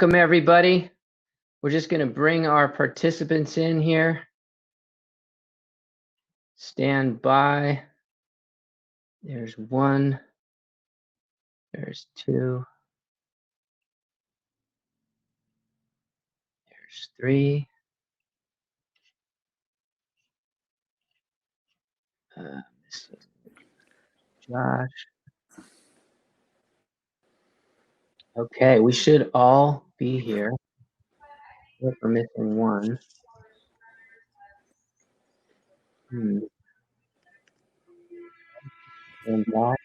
Welcome, everybody. We're just going to bring our participants in here. Stand by. There's one. There's two. There's three. This is Josh. Okay, we should all be here. We're missing one. And that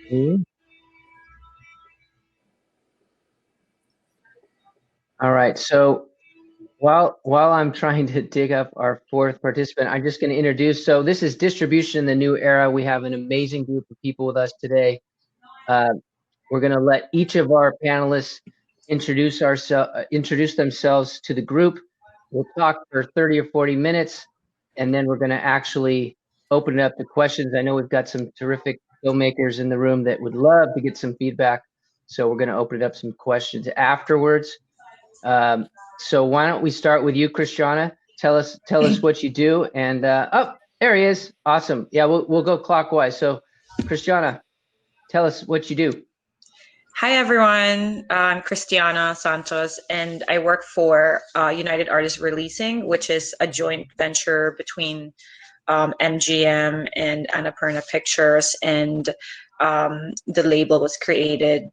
is... All right, so while I'm trying to dig up our fourth participant, I'm just going to introduce. So this is Distribution in the New Era. We have an amazing group of people with us today. We're going to let each of our panelists introduce themselves to the group. We'll talk for 30 or 40 minutes, and then we're going to actually open it up to questions. I know we've got some terrific filmmakers in the room that would love to get some feedback, so we're going to open it up some questions afterwards. So why don't we start with you, Christiana? Tell us what you do. And oh, there he is. Awesome. Yeah, we'll go clockwise. So, Christiana, tell us what you do. Hi, everyone. I'm Christiana Santos, and I work for United Artists Releasing, which is a joint venture between MGM and Annapurna Pictures. And the label was created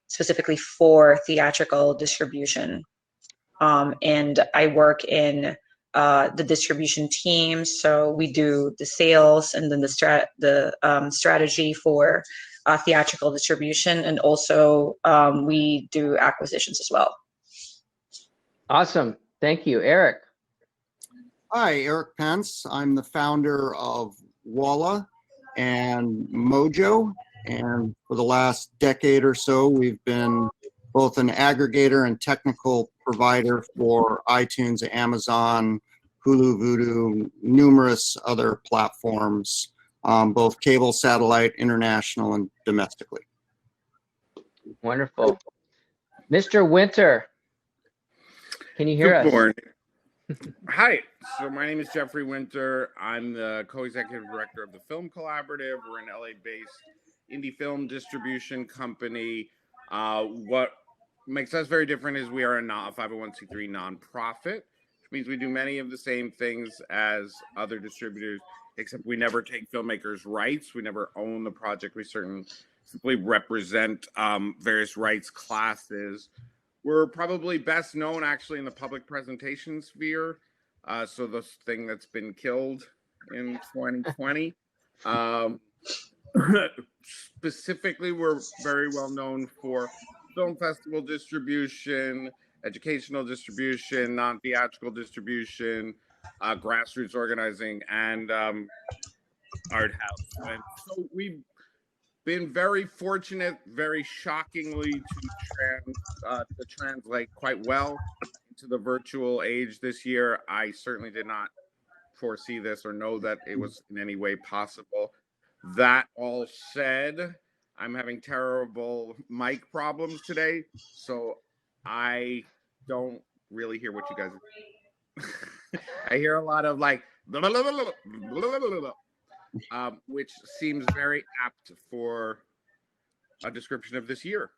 specifically for theatrical distribution. And I work in the distribution team, so we do the sales and then the strategy for theatrical distribution, and also we do acquisitions as well. Awesome, thank you. Erik. Hi, Erik Pence. I'm the founder of Walla and Mojo, and for the last decade or so, we've been both an aggregator and technical provider for iTunes, Amazon, Hulu, Vudu, numerous other platforms, both cable, satellite, international, and domestically. Wonderful. Mr. Winter, can you hear us? Good morning. Hi, so my name is Jeffrey Winter. I'm the co-executive director of the Film Collaborative. We're an LA-based indie film distribution company. What makes us very different is we are a 501c3 nonprofit, which means we do many of the same things as other distributors, except we never take filmmakers' rights. We never own the project. We simply represent various rights classes. We're probably best known actually in the public presentation sphere. So the thing that's been killed in 2020. Specifically, we're very well known for film festival distribution, educational distribution, non-theatrical distribution, grassroots organizing, and art house. And so we've been very fortunate, very shockingly, to translate quite well into the virtual age this year. I certainly did not foresee this or know that it was in any way possible. That all said, I'm having terrible mic problems today, so I don't really hear what you guys are. I hear a lot of like, which seems very apt for a description of this year.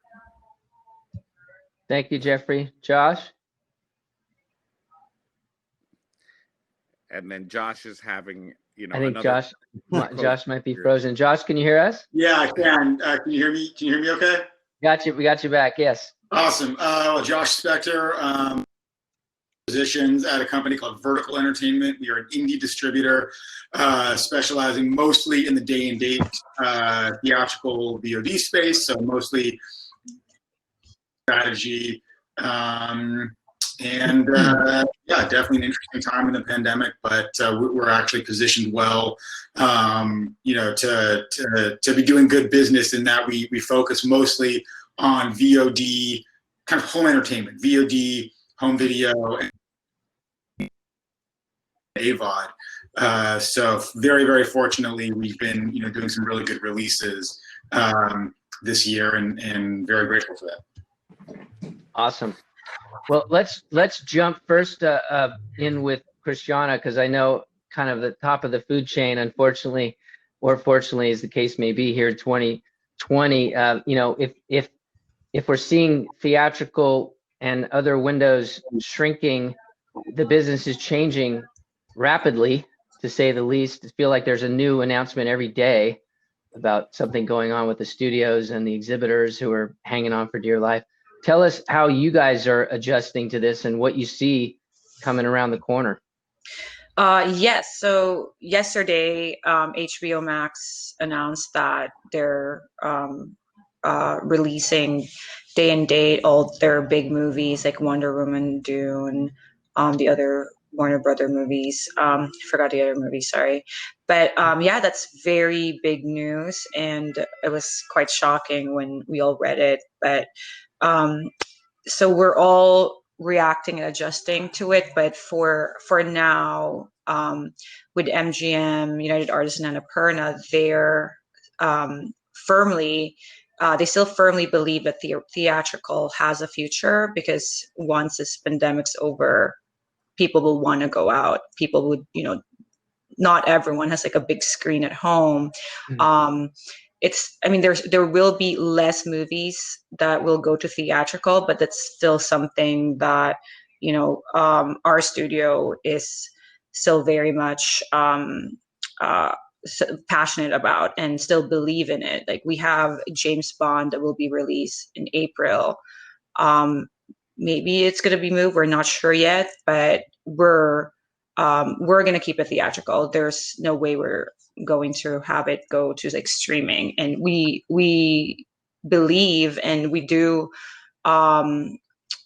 Thank you, Jeffrey. Josh? And then Josh is having, I think Josh might be frozen. Josh, can you hear us? Yeah, I can. Can you hear me? Can you hear me okay? Got you. We got you back. Yes. Awesome. Josh Spector, positions at a company called Vertical Entertainment. We are an indie distributor specializing mostly in the day and date theatrical VOD space. So mostly strategy. Yeah, definitely an interesting time in the pandemic, but we're actually positioned well, to be doing good business in that we focus mostly on VOD, kind of home entertainment, VOD, home video, and AVOD. So very, very fortunately, we've been doing some really good releases this year, and very grateful for that. Awesome. Well, let's jump first in with Christiana, because I know kind of the top of the food chain, unfortunately, or fortunately, as the case may be here, 2020. You know, if we're seeing theatrical and other windows shrinking, the business is changing rapidly, to say the least. I feel like there's a new announcement every day about something going on with the studios and the exhibitors who are hanging on for dear life. Tell us how you guys are adjusting to this and what you see coming around the corner. Yes. So yesterday, HBO Max announced that they're releasing day and date all their big movies like Wonder Woman, Dune, the other Warner Brother movies. Forgot the other movie, sorry. But yeah, that's very big news, and it was quite shocking when we all read it. But so we're all reacting and adjusting to it. But for now, with MGM, United Artists, and Annapurna, they're firmly they still firmly believe that the theatrical has a future, because once this pandemic's over, people will want to go out. People would, not everyone has like a big screen at home. I mean, there will be less movies that will go to theatrical, but that's still something that, our studio is still very much passionate about and still believe in it. Like, we have James Bond that will be released in April. Maybe it's going to be moved. We're not sure yet, but we're going to keep it theatrical. There's no way we're going to have it go to like streaming. And we believe, and we do,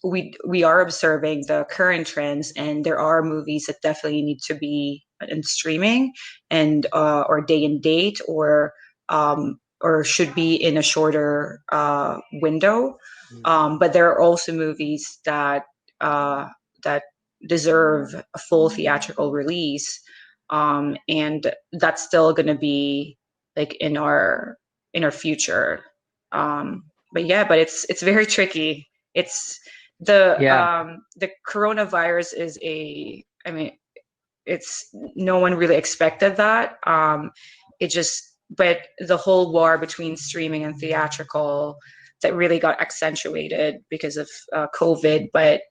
we are observing the current trends, and there are movies that definitely need to be in streaming, and or day and date, or should be in a shorter window. But there are also movies that deserve a full theatrical release, and that's still going to be like in our future. But it's very tricky. It's the coronavirus is it's no one really expected that. But the whole war between streaming and theatrical, that really got accentuated because of COVID. But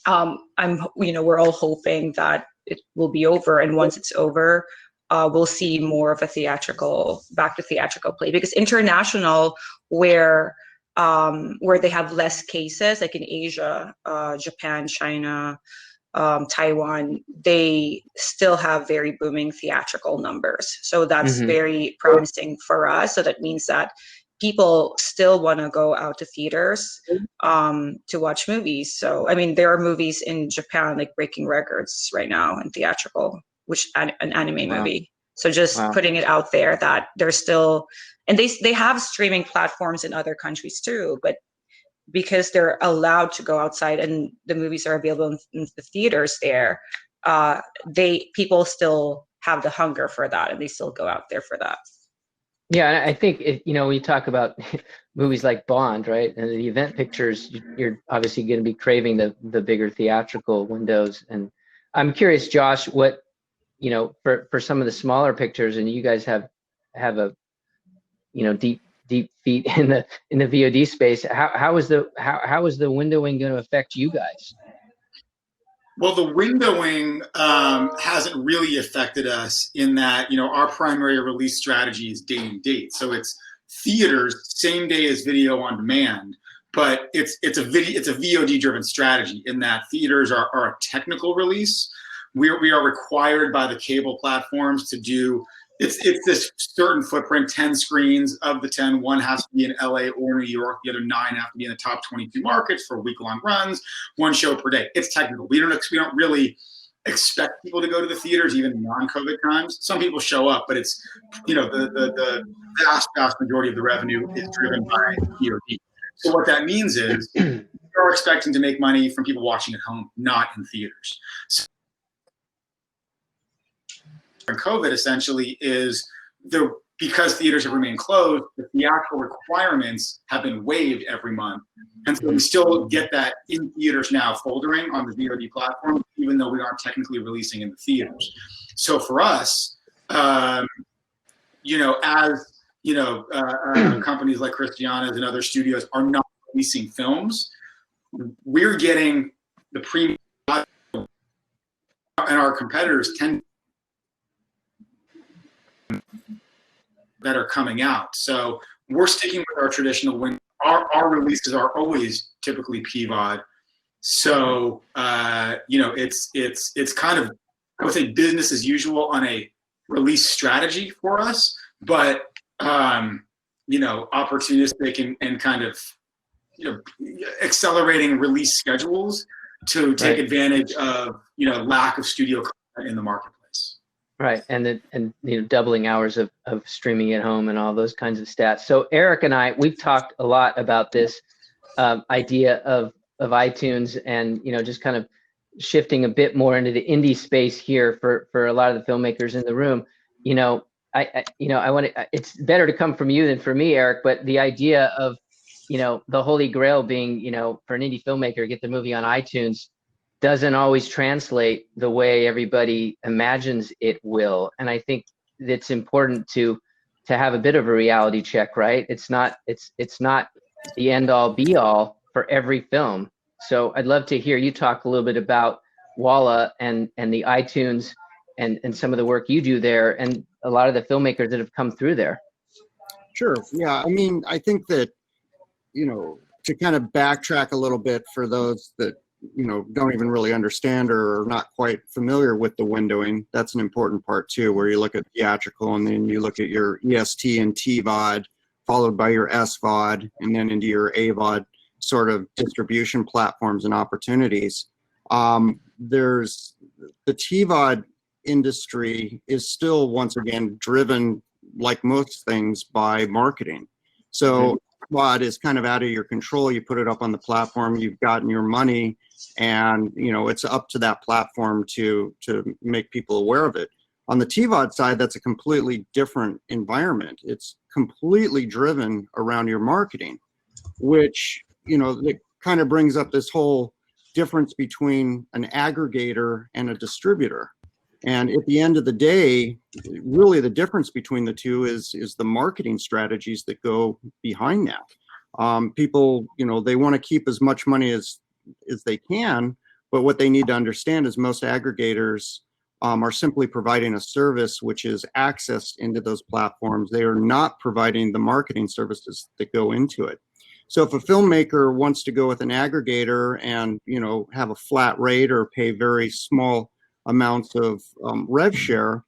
we're all hoping that it will be over, and once it's over, we'll see more of a back to theatrical play, because international, where they have less cases, like in Asia, Japan, China, Taiwan, they still have very booming theatrical numbers. So that's very promising for us. So that means that people still want to go out to theaters to watch movies. So, I mean, there are movies in Japan like breaking records right now in theatrical, which an anime movie. So just putting it out there that there's still, and they have streaming platforms in other countries too, but because they're allowed to go outside and the movies are available in the theaters there, people still have the hunger for that, and they still go out there for that. Yeah, I think when you talk about movies like Bond, right, and the event pictures, you're obviously going to be craving the bigger theatrical windows. And I'm curious, Josh, what for some of the smaller pictures, and you guys have a deep feet in the VOD space. How is the windowing going to affect you guys? Well, the windowing hasn't really affected us in that, our primary release strategy is day and date. So it's theaters, same day as video on demand, but it's a VOD driven strategy in that theaters are a technical release. We are required by the cable platforms to do, it's this certain footprint, 10 screens. Of the 10, one has to be in LA or New York. The other 9 have to be in the top 22 markets for week-long runs, one show per day. It's technical. We don't really expect people to go to the theaters, even in non-COVID times. Some people show up, but it's, the vast majority of the revenue is driven by VOD. So what that means is we're expecting to make money from people watching at home, not in theaters. So COVID essentially is the because theaters have remained closed, the theatrical requirements have been waived every month. And so we still get that in theaters now foldering on the VOD platform, even though we aren't technically releasing in the theaters. So for us, as companies like Christiana's and other studios are not releasing films, we're getting the premium, and our competitors tend that are coming out. So we're sticking with our traditional win. Our releases are always typically PVOD. So it's kind of, I would say, business as usual on a release strategy for us, but opportunistic and kind of accelerating release schedules to take advantage of lack of studio content in the marketplace. Right, and doubling hours of streaming at home and all those kinds of stats. So Erik and I, we've talked a lot about this idea of iTunes, and just kind of shifting a bit more into the indie space here for a lot of the filmmakers in the room. I want to. It's better to come from you than for me, Erik. But the idea of the holy grail being for an indie filmmaker, get the movie on iTunes, doesn't always translate the way everybody imagines it will. And I think it's important to have a bit of a reality check, right? It's not the end all be all for every film. So I'd love to hear you talk a little bit about Walla and the iTunes and some of the work you do there and a lot of the filmmakers that have come through there. Sure. Yeah. I mean, I think that, to kind of backtrack a little bit for those that don't even really understand or are not quite familiar with the windowing. That's an important part too, where you look at theatrical and then you look at your EST and TVOD, followed by your SVOD, and then into your AVOD sort of distribution platforms and opportunities. There's the TVOD industry is still, once again, driven, like most things, by marketing. So SVOD is kind of out of your control. You put it up on the platform, you've gotten your money, and it's up to that platform to make people aware of it. On the TVOD side, that's a completely different environment. It's completely driven around your marketing, which it kind of brings up this whole difference between an aggregator and a distributor. And at the end of the day, really the difference between the two is the marketing strategies that go behind that. People, they want to keep as much money as they can, but what they need to understand is most aggregators are simply providing a service which is accessed into those platforms. They are not providing the marketing services that go into it. So if a filmmaker wants to go with an aggregator and have a flat rate or pay very small amounts of rev share,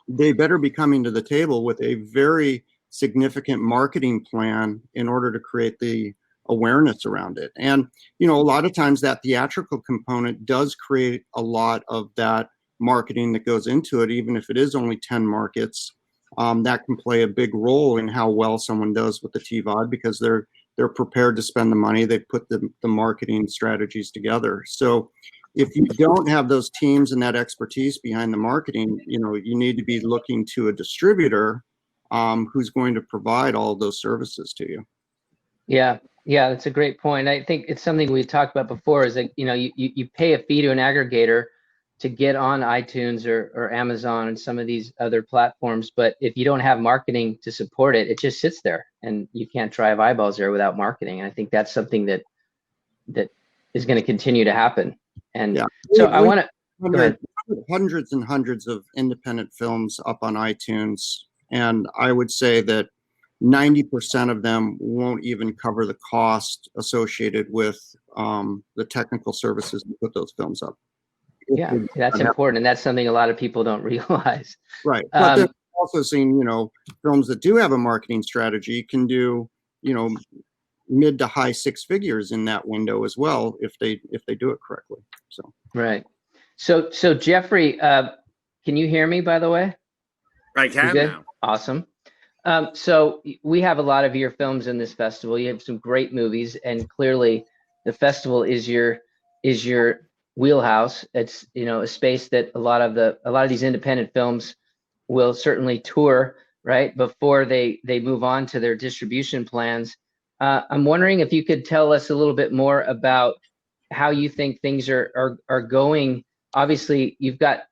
they better be coming to the table with a very significant marketing plan in order to create the awareness around it. And a lot of times that theatrical component does create a lot of that marketing that goes into it, even if it is only 10 markets. That can play a big role in how well someone does with the TVOD, because they're prepared to spend the money. They put the marketing strategies together. So if you don't have those teams and that expertise behind the marketing, you need to be looking to a distributor who's going to provide all of those services to you. Yeah, that's a great point. I think it's something we've talked about before, is that you pay a fee to an aggregator to get on iTunes or Amazon and some of these other platforms, but if you don't have marketing to support it, it just sits there and you can't drive eyeballs there without marketing. And I think that's something that is going to continue to happen. And so I want to hundreds and hundreds of independent films up on iTunes, and I would say that 90% of them won't even cover the cost associated with the technical services to put those films up. Yeah, that's important, and that's something a lot of people don't realize. Right, but then also seen films that do have a marketing strategy can do mid to high six figures in that window as well if they do it correctly. So right. So Jeffrey, can you hear me, by the way? I can now. Awesome. So we have a lot of your films in this festival. You have some great movies, and clearly the festival is your wheelhouse. It's a space that a lot of these independent films will certainly tour, right? Before they move on to their distribution plans. I'm wondering if you could tell us a little bit more about how you think things are going. Obviously, you've got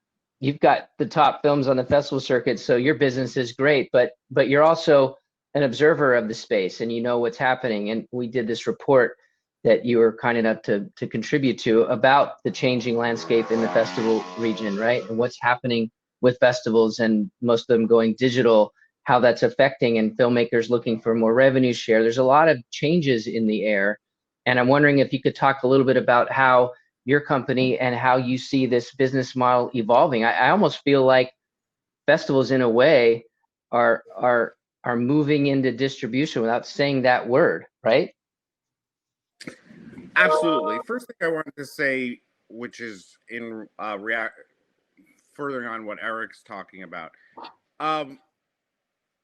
the top films on the festival circuit, so your business is great, but you're also an observer of the space and you know what's happening. And we did this report that you were kind enough to contribute to about the changing landscape in the festival region, right? And what's happening with festivals and most of them going digital, how that's affecting, and filmmakers looking for more revenue share. There's a lot of changes in the air. And I'm wondering if you could talk a little bit about how your company and how you see this business model evolving. I almost feel like festivals in a way are moving into distribution without saying that word, right? Absolutely. First thing I wanted to say, which is in furthering on what Erik's talking about,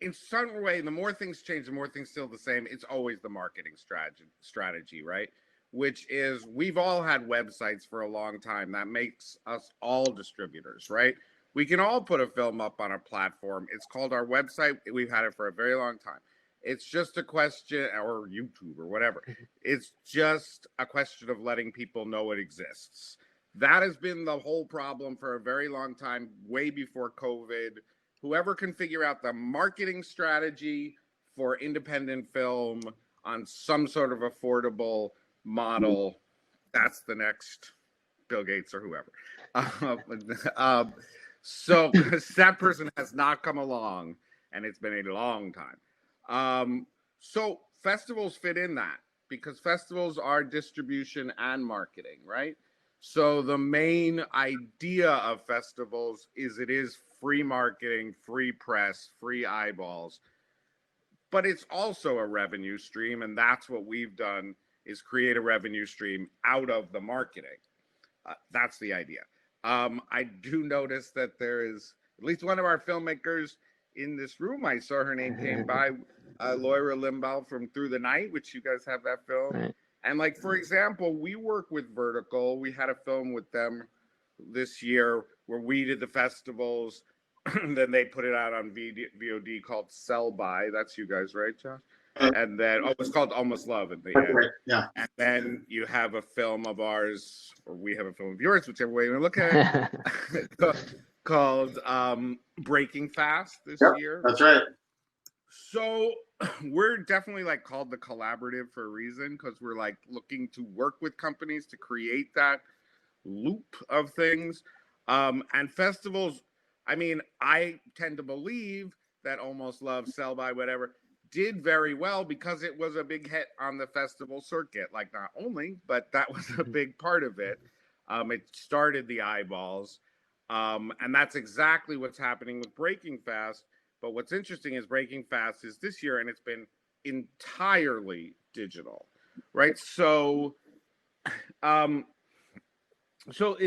in some way, the more things change, the more things still the same. It's always the marketing strategy, right? Which is, we've all had websites for a long time. That makes us all distributors, right? We can all put a film up on a platform. It's called our website. We've had it for a very long time. It's just a question, or YouTube or whatever. It's just a question of letting people know it exists. That has been the whole problem for a very long time, way before COVID. Whoever can figure out the marketing strategy for independent film on some sort of affordable model, that's the next Bill Gates or whoever. So that person has not come along, and it's been a long time. So festivals fit in that, because festivals are distribution and marketing, right? So the main idea of festivals is it is free marketing, free press, free eyeballs, but it's also a revenue stream, and that's what we've done, is create a revenue stream out of the marketing. That's the idea. I do notice that there is at least one of our filmmakers in this room. I saw her name came by, Laura Limbaugh from Through the Night, which you guys have that film. Right. And like, for example, we work with Vertical. We had a film with them this year where we did the festivals. Then they put it out on VOD called Sell By. That's you guys, right, Josh? And then, it's called Almost Love at the end. Yeah. And then you have a film of ours, or we have a film of yours, whichever way you look at it, called Breaking Fast this year. That's right. So we're definitely like called the collaborative for a reason, because we're like looking to work with companies to create that loop of things. And festivals, I mean, I tend to believe that Almost Love, Sell By, whatever, did very well because it was a big hit on the festival circuit. Like, not only, but that was a big part of it. It started the eyeballs. And that's exactly what's happening with Breaking Fast. But what's interesting is Breaking Fast is this year, and it's been entirely digital, right? So in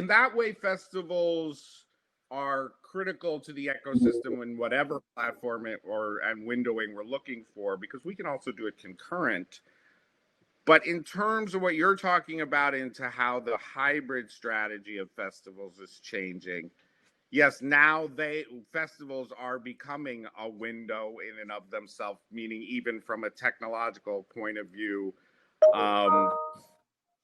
that way, festivals are critical to the ecosystem in whatever platform and windowing we're looking for, because we can also do it concurrent. But in terms of what you're talking about, into how the hybrid strategy of festivals is changing, yes, now festivals are becoming a window in and of themselves, meaning even from a technological point of view,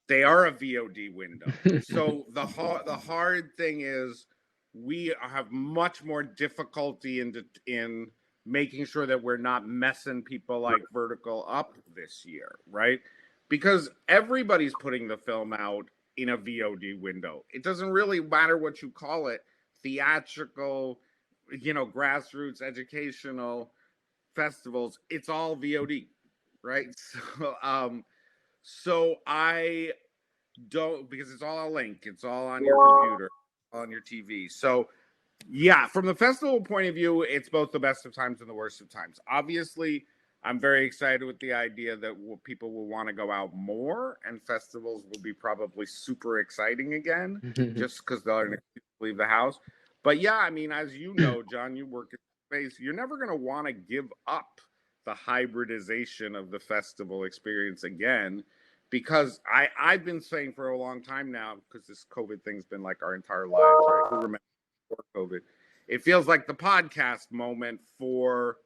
they are a VOD window. So the hard thing is, we have much more difficulty in making sure that we're not messing people like Vertical up this year, right? Because everybody's putting the film out in a VOD window. It doesn't really matter what you call it, theatrical, grassroots, educational, festivals, it's all VOD, right? So I don't, because it's all a link, it's all on your computer, on your TV. So yeah, from the festival point of view, it's both the best of times and the worst of times. Obviously, I'm very excited with the idea that people will want to go out more, and festivals will be probably super exciting again, just because they'll leave the house. But yeah, I mean, as you know, John, you work in space, you're never going to want to give up the hybridization of the festival experience again, because I've been saying for a long time now, because this COVID thing's been like our entire lives, right? Who remembers before COVID? It feels like the podcast moment for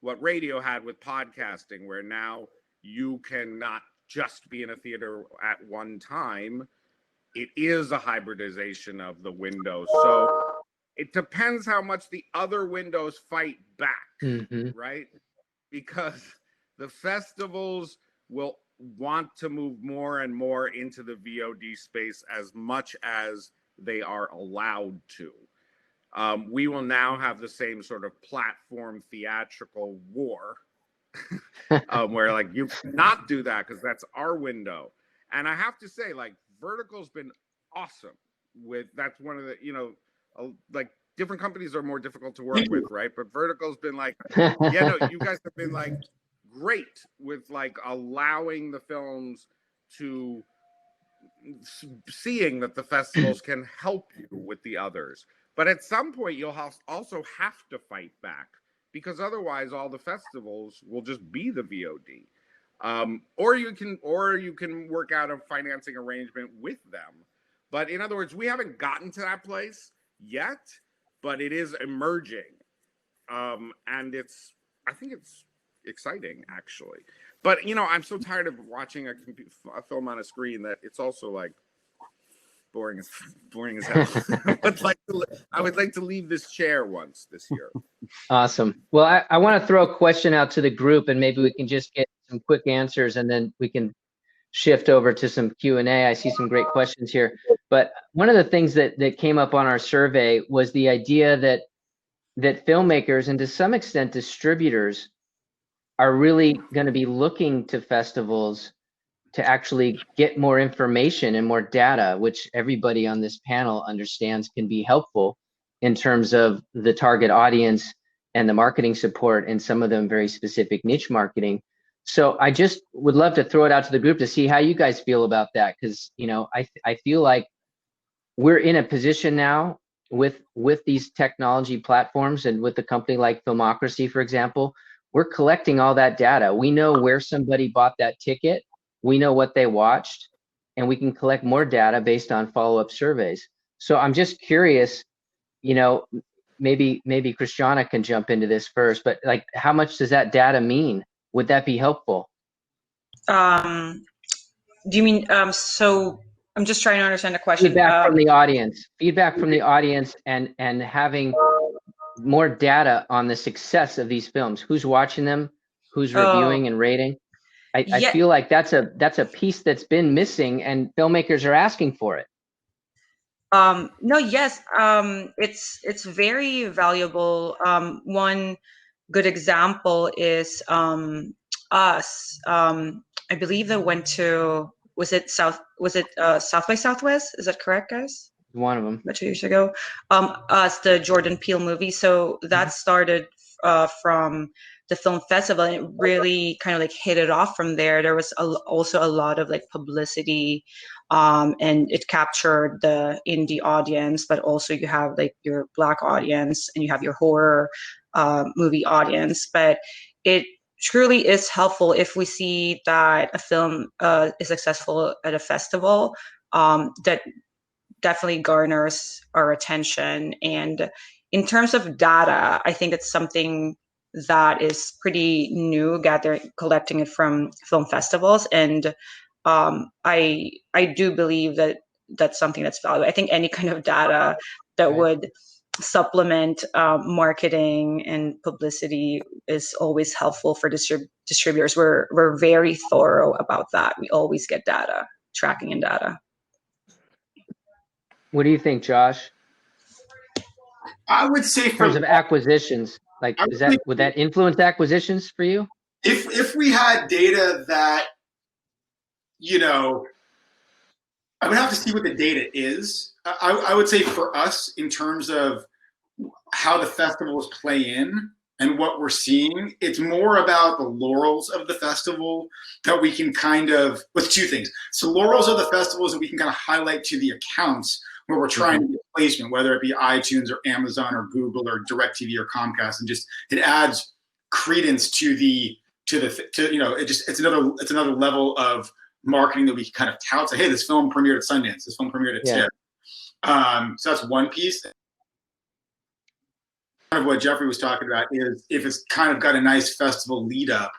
what radio had with podcasting, where now you can not just be in a theater at one time. It is a hybridization of the windows. So it depends how much the other windows fight back, right? Because the festivals will want to move more and more into the VOD space as much as they are allowed to. We will now have the same sort of platform theatrical war where like you cannot do that because that's our window. And I have to say, like, Vertical's been awesome with, that's one of the, you know, like different companies are more difficult to work with, right? But Vertical's been like, yeah, no, you guys have been like great with like allowing the films to seeing that the festivals can help you with the others. But at some point, you'll also have to fight back because otherwise, all the festivals will just be the VOD. Or you can work out a financing arrangement with them. But in other words, we haven't gotten to that place yet, but it is emerging, and I think it's exciting actually. But you know, I'm so tired of watching a film on a screen that it's also like boring as hell. I would like to leave this chair once this year. Awesome. Well, I want to throw a question out to the group, and maybe we can just get some quick answers, and then we can shift over to some Q&A. I see some great questions here. But one of the things that came up on our survey was the idea that filmmakers and to some extent distributors are really going to be looking to festivals to actually get more information and more data, which everybody on this panel understands can be helpful in terms of the target audience and the marketing support, and some of them very specific niche marketing. So I just would love to throw it out to the group to see how you guys feel about that, because you know, I feel like we're in a position now with these technology platforms and with a company like Filmocracy, for example, we're collecting all that data. We know where somebody bought that ticket. We know what they watched, and we can collect more data based on follow-up surveys. So I'm just curious, you know, maybe Christiana can jump into this first, but like, how much does that data mean? Would that be helpful? Do you mean, so I'm just trying to understand the question. Feedback from the audience, and having more data on the success of these films. Who's watching them? Who's reviewing and rating? I feel like that's a piece that's been missing, and filmmakers are asking for it. No, yes, it's very valuable. One good example is us. I believe that went to, was it South by Southwest? Is that correct, guys? One of them. About 2 years ago. Us, the Jordan Peele movie. So that started from the film festival, and it really kind of like hit it off from there. There was also a lot of like publicity, and it captured the indie audience, but also you have like your Black audience and you have your horror movie audience. But it truly is helpful if we see that a film is successful at a festival, that definitely garners our attention. And in terms of data, I think it's something that is pretty new, collecting it from film festivals. And I do believe that that's something that's valuable. I think any kind of data that would supplement marketing and publicity is always helpful for distributors. We're very thorough about that. We always get data, tracking and data. What do you think, Josh? I would say In terms of acquisitions, like, would that influence acquisitions for you? If we had data that, you know, I would have to see what the data is. I would say for us, in terms of how the festivals play in and what we're seeing, it's more about the laurels of the festival that we can kind of, with two things. So laurels of the festivals that we can kind of highlight to the accounts where we're trying to get placement, whether it be iTunes or Amazon or Google or DirecTV or Comcast, and just it adds credence to you know, it's another level of marketing that we can kind of tout. Say, hey, this film premiered at Sundance. This film premiered at TIFF. So that's one piece. of what Jeffrey was talking about is if it's kind of got a nice festival lead up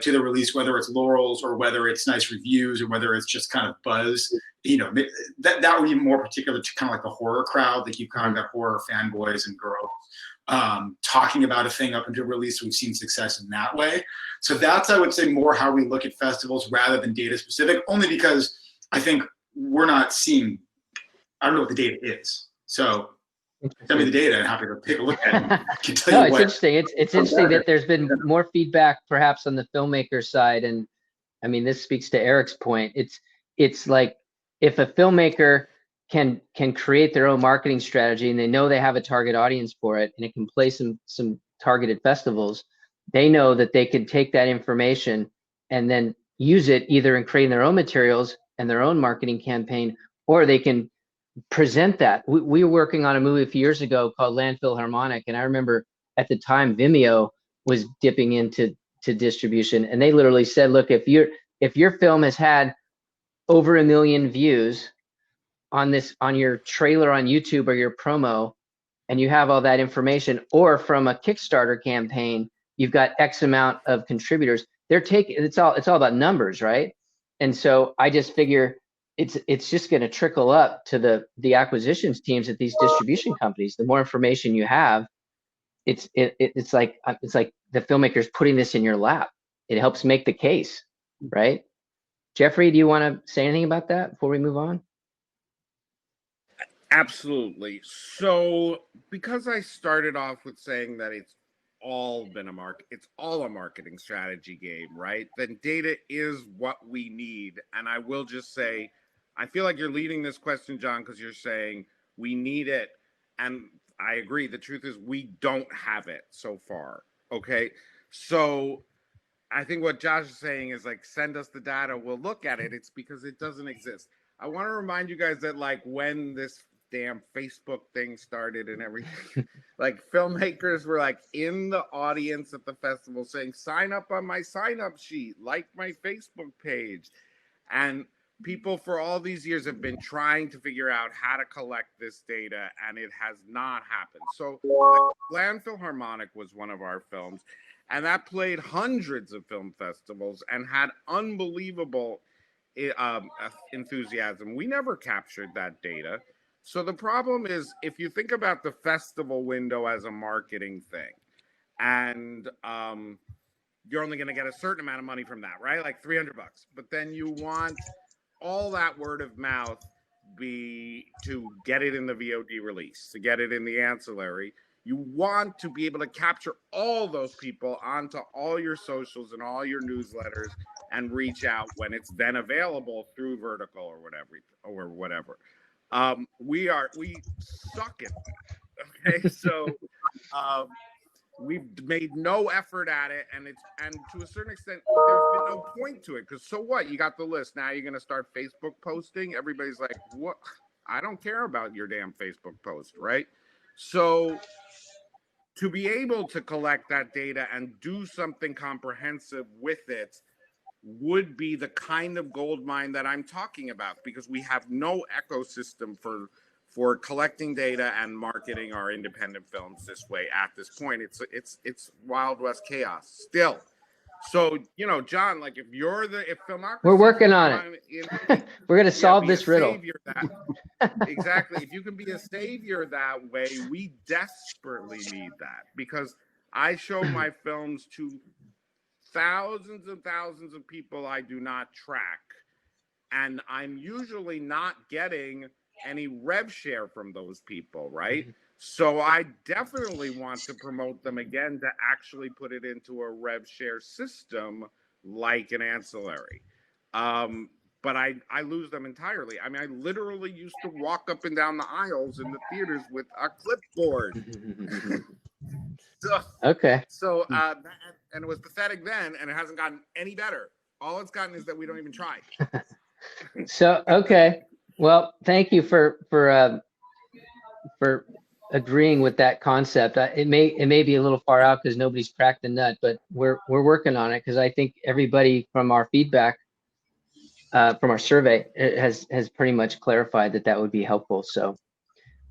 to the release, whether it's laurels or whether it's nice reviews or whether it's just kind of buzz, that would be more particular to kind of like the horror crowd. Like you kind of got horror fanboys and girls talking about a thing up until release. We've seen success in that way. So that's, I would say, more how we look at festivals rather than data specific, only because I think we're not seeing, I don't know what the data is. So send me the data and happy to take a look at it. I can tell No, you it's interesting. It's interesting that there's been more feedback perhaps on the filmmaker side. And I mean, this speaks to Erik's point. It's like if a filmmaker can create their own marketing strategy and they know they have a target audience for it and it can play some targeted festivals, they know that they can take that information and then use it either in creating their own materials and their own marketing campaign, or they can present that. We were working on a movie a few years ago called Landfill Harmonic, and I remember at the time Vimeo was dipping into distribution, and they literally said, look, if your film has had over 1 million views on your trailer on YouTube or your promo, and you have all that information, or from a Kickstarter campaign, you've got X amount of contributors, it's all about numbers, right? And so I just figure it's just going to trickle up to the acquisitions teams at these distribution companies. The more information you have, it's like the filmmaker's putting this in your lap. It helps make the case, right? Jeffrey, do you want to say anything about that before we move on? Absolutely. So because I started off with saying that it's all a marketing strategy game, right? Then data is what we need. And I will just say, I feel like you're leading this question, John, because you're saying we need it. And I agree. The truth is we don't have it so far. Okay. So I think what Josh is saying is like, send us the data. We'll look at it. It's because it doesn't exist. I want to remind you guys that like when this damn Facebook thing started and everything, like filmmakers were like in the audience at the festival saying, sign up on my sign up sheet, like my Facebook page. And people for all these years have been trying to figure out how to collect this data, and it has not happened. So Landfill Harmonic was one of our films, and that played hundreds of film festivals and had unbelievable enthusiasm. We never captured that data. So the problem is, if you think about the festival window as a marketing thing, and you're only going to get a certain amount of money from that, right? Like $300. But then you want all that word of mouth be to get it in the VOD release, to get it in the ancillary. You want to be able to capture all those people onto all your socials and all your newsletters and reach out when it's then available through vertical or whatever. We suck at that. Okay, so we've made no effort at it, and to a certain extent there's been no point to it, because so what? You got the list, now you're going to start Facebook posting. Everybody's like, what? I don't care about your damn Facebook post, right? So to be able to collect that data and do something comprehensive with it would be the kind of gold mine that I'm talking about, because we have no ecosystem for collecting data and marketing our independent films this way at this point. It's Wild West chaos still. So, John, like if Filmocracy, we're working on it. We're going to solve this riddle. Exactly. If you can be a savior that way, we desperately need that, because I show my films to thousands and thousands of people I do not track, and I'm usually not getting any rev share from those people, right? So I definitely want to promote them again to actually put it into a rev share system like an ancillary. But I lose them entirely. I mean, I literally used to walk up and down the aisles in the theaters with a clipboard. Okay. So, and it was pathetic then, and it hasn't gotten any better. All it's gotten is that we don't even try. So, okay. Well, thank you for agreeing with that concept. It may be a little far out because nobody's cracked the nut, but we're working on it, because I think everybody from our feedback, from our survey, has pretty much clarified that would be helpful. So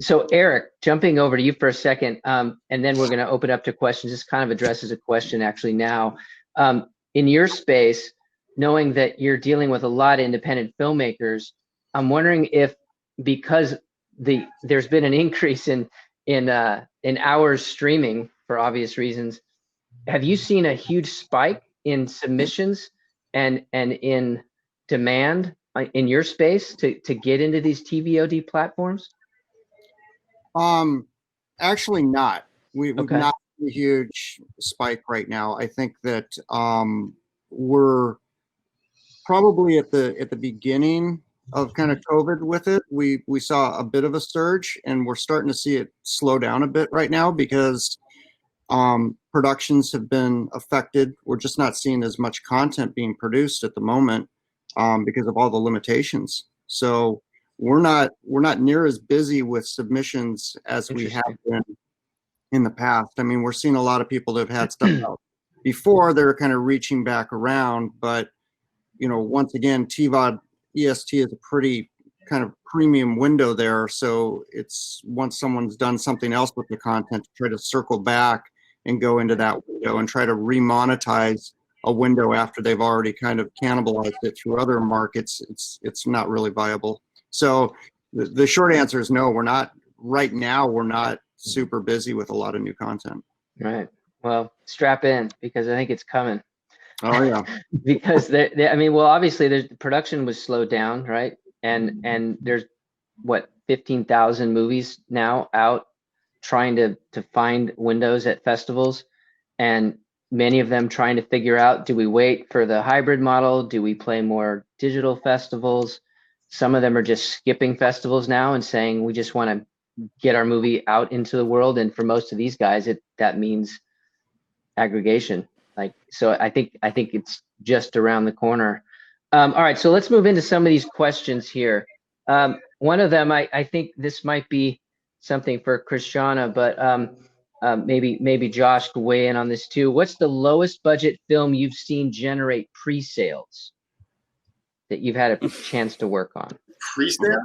So Erik, jumping over to you for a second, and then we're going to open up to questions. This kind of addresses a question actually now. In your space, knowing that you're dealing with a lot of independent filmmakers, I'm wondering if, because there's been an increase in hours streaming for obvious reasons, have you seen a huge spike in submissions and in demand in your space to get into these TVOD platforms? Actually not. We've Okay. not seen a huge spike right now. I think that we're probably at the beginning of kind of COVID with it. We saw a bit of a surge, and we're starting to see it slow down a bit right now because productions have been affected. We're just not seeing as much content being produced at the moment because of all the limitations. So we're not near as busy with submissions as we have been in the past. I mean, we're seeing a lot of people that have had stuff out before. They're kind of reaching back around, but you know, once again, TVOD EST is a pretty kind of premium window there. So it's once someone's done something else with the content, to try to circle back and go into that window and try to remonetize a window after they've already kind of cannibalized it through other markets. It's not really viable. So the short answer is no, we're not right now. We're not super busy with a lot of new content. Right. Well, strap in because I think it's coming. Oh yeah. Because I mean, well, obviously the production was slowed down, right? And there's what 15,000 movies now out trying to find windows at festivals, and many of them trying to figure out, do we wait for the hybrid model? Do we play more digital festivals? Some of them are just skipping festivals now and saying we just want to get our movie out into the world. And for most of these guys, that means aggregation. Like, so I think it's just around the corner. All right, so let's move into some of these questions here. One of them, I think this might be something for Christiana, but maybe Josh could weigh in on this too. What's the lowest budget film you've seen generate pre-sales that you've had a chance to work on? Pre-sale?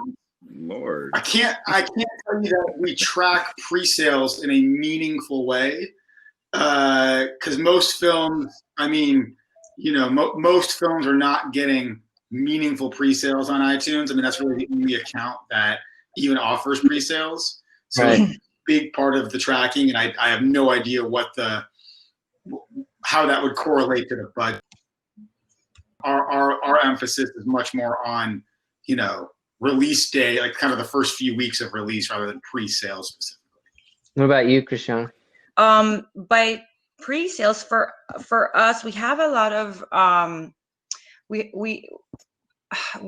Lord. I can't tell you that we track pre-sales in a meaningful way. Because most films, I mean, you know, most films are not getting meaningful pre-sales on iTunes. I mean, that's really the only account that even offers pre-sales. So Right. It's a big part of the tracking, and I have no idea how that would correlate to the budget. Our emphasis is much more on, you know, release day, like kind of the first few weeks of release rather than pre-sales specifically. What about you, Christiana? By pre-sales for us, we have a lot of we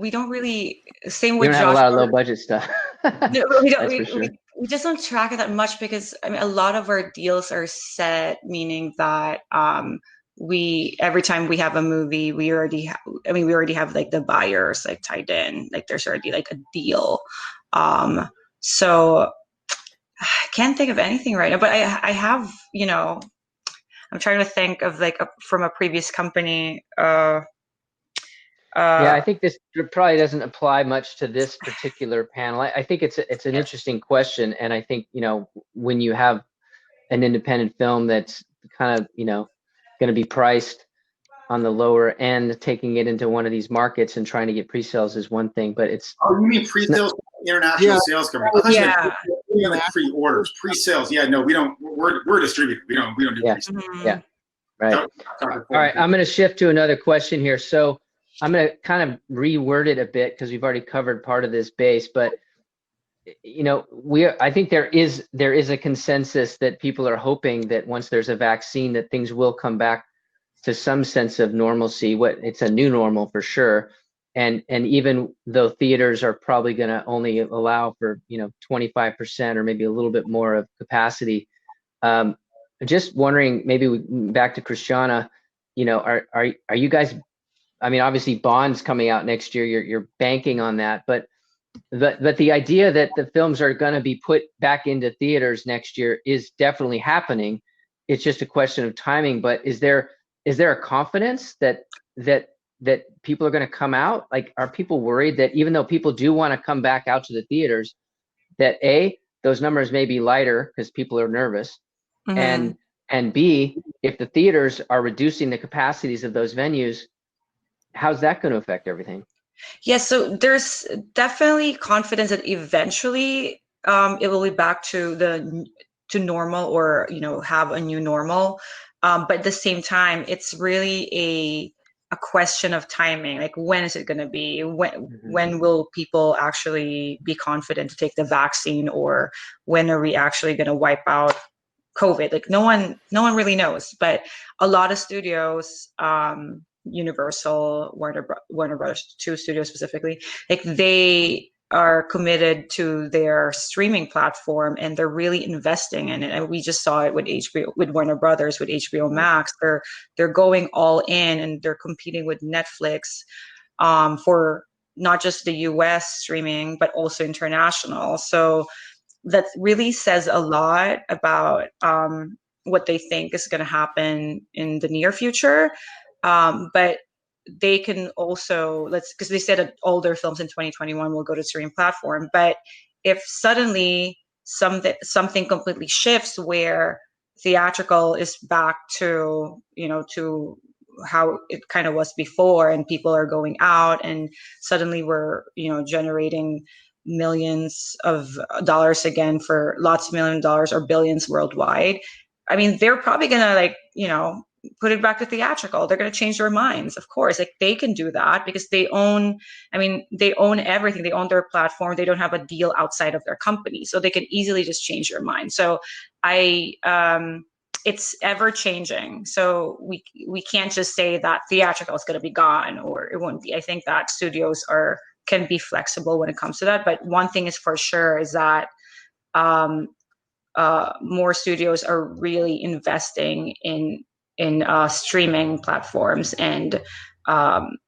don't really, same with We don't Josh. have a lot of low budget stuff. No, we don't. That's for sure. We just don't track it that much because I mean a lot of our deals are set, meaning that every time we have a movie, we already have like the buyers like tied in, like there's already like a deal. So I can't think of anything right now, but I have, you know, I'm trying to think of like from a previous company. Yeah, I think this probably doesn't apply much to this particular panel. I think it's an interesting question, and I think, you know, when you have an independent film that's kind of, you know, going to be priced on the lower end, taking it into one of these markets and trying to get pre-sales is one thing, but it's. Oh, you mean pre-sales? International sales company. I thought you meant like pre-orders, pre-sales. Yeah, no, we don't. We're a distributor. We don't do pre-sales. Yeah. Right. All right. I'm going to shift to another question here. So I'm going to kind of reword it a bit because we've already covered part of this base, but you know, I think there is a consensus that people are hoping that once there's a vaccine that things will come back to some sense of normalcy. It's a new normal for sure. And even though theaters are probably going to only allow for, you know, 25% or maybe a little bit more of capacity, just wondering, maybe back to Christiana, you know, are you guys? I mean, obviously Bond's coming out next year. You're banking on that, but the idea that the films are going to be put back into theaters next year is definitely happening. It's just a question of timing. But is there a confidence that people are going to come out? Like, are people worried that even though people do want to come back out to the theaters, that those numbers may be lighter because people are nervous. Mhm. And B, if the theaters are reducing the capacities of those venues, how's that going to affect everything? Yeah, so there's definitely confidence that eventually it will be back to normal, or have a new normal. But at the same time, it's really a question of timing. Like, when is it going to be? When will people actually be confident to take the vaccine, or when are we actually going to wipe out COVID? Like, no one really knows. But a lot of studios, Universal, Warner Brothers, two studios specifically, like, they are committed to their streaming platform, and they're really investing in it. And we just saw it with HBO, with Warner Brothers, with HBO Max. They're going all in, and they're competing with Netflix for not just the US streaming, but also international. So that really says a lot about what they think is going to happen in the near future. But they can also, because they said that all their films in 2021 will go to streaming platform. But if suddenly something completely shifts, where theatrical is back to how it kind of was before, and people are going out, and suddenly we're generating millions of dollars again, for lots of million dollars or billions worldwide, I mean, they're probably gonna, put it back to theatrical. They're gonna change their minds, of course. Like, they can do that because they own everything. They own their platform. They don't have a deal outside of their company, so they can easily just change their mind. So I it's ever changing. So we can't just say that theatrical is going to be gone, or it won't be. I think that studios can be flexible when it comes to that. But one thing is for sure is that more studios are really investing in streaming platforms, and